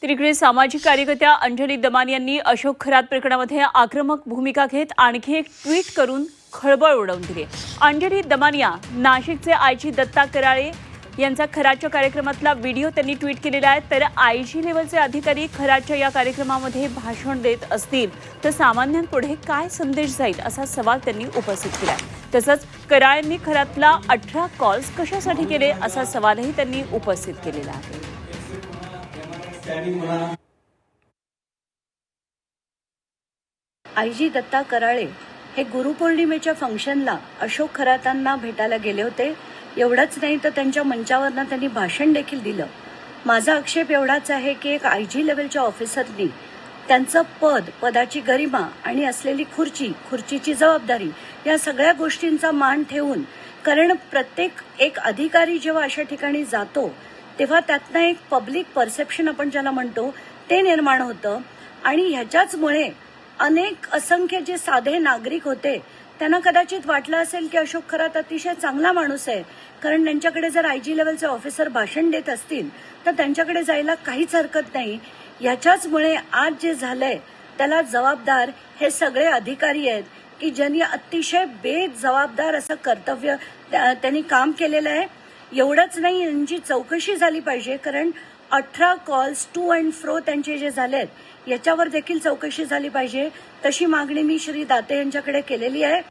तिकडे सामाजिक कार्यकर्त्या अंजली दमान यांनी अशोक खरात प्रकरणामध्ये आक्रमक भूमिका घेत आणखी एक ट्विट करून खळबळ उडवून दिली। अंजली दमान या नाशिकचे आयजी दत्ता कराळे यांचा खराच्या कार्यक्रमातला व्हिडिओ त्यांनी ट्विट केलेला आहे। तर आयजी लेवलचे अधिकारी खराच्या या कार्यक्रमामध्ये भाषण देत असतील तर सामान्यांपुढे काय संदेश जाईल असा सवाल त्यांनी उपस्थित केला। तसंच कराळेंनी खरातला 18 कॉल्स कशासाठी केले असा सवालही त्यांनी उपस्थित केलेला आहे। आयजी दत्ता कराळे हे गुरुपौर्णिमेच्या फंक्शनला अशोक खरातांना भेटायला गेले होते। एवढंच नाही तर त्यांच्या मंचावरनं त्यांनी भाषण देखील दिलं। माझा आक्षेप एवढाच आहे की एक आयजी लेवलच्या ऑफिसरनी त्यांचं पदाची गरिमा आणि असलेली खुर्चीची जबाबदारी या सगळ्या गोष्टींचा मान ठेवून, कारण प्रत्येक एक अधिकारी जेव्हा अशा ठिकाणी जातो तेव्हा त्यातनं एक पब्लिक परसेप्शन आपण ज्याला म्हणतो ते निर्माण होतं आणि ह्याच्याचमुळे अनेक असंख्य जे साधे नागरिक होते त्यांना कदाचित वाटलं असेल की अशोक खरात अतिशय चांगला माणूस आहे, कारण त्यांच्याकडे जर आयजी लेवलचे ऑफिसर भाषण देत असतील तर त्यांच्याकडे जायला काहीच हरकत नाही। ह्याच्याचमुळे आज जे झालंय त्याला जबाबदार हे सगळे अधिकारी आहेत की ज्यांनी अतिशय बेजबाबदार असं कर्तव्य त्यांनी काम केलेलं आहे। एवढंच नाही, यांची चौकशी झाली पाहिजे, कारण 18 कॉल्स टू अँड फ्रो त्यांचे जे झालेत याच्यावर देखील चौकशी झाली पाहिजे। तशी मागणी मी श्री दाते यांच्याकडे केलेली आहे।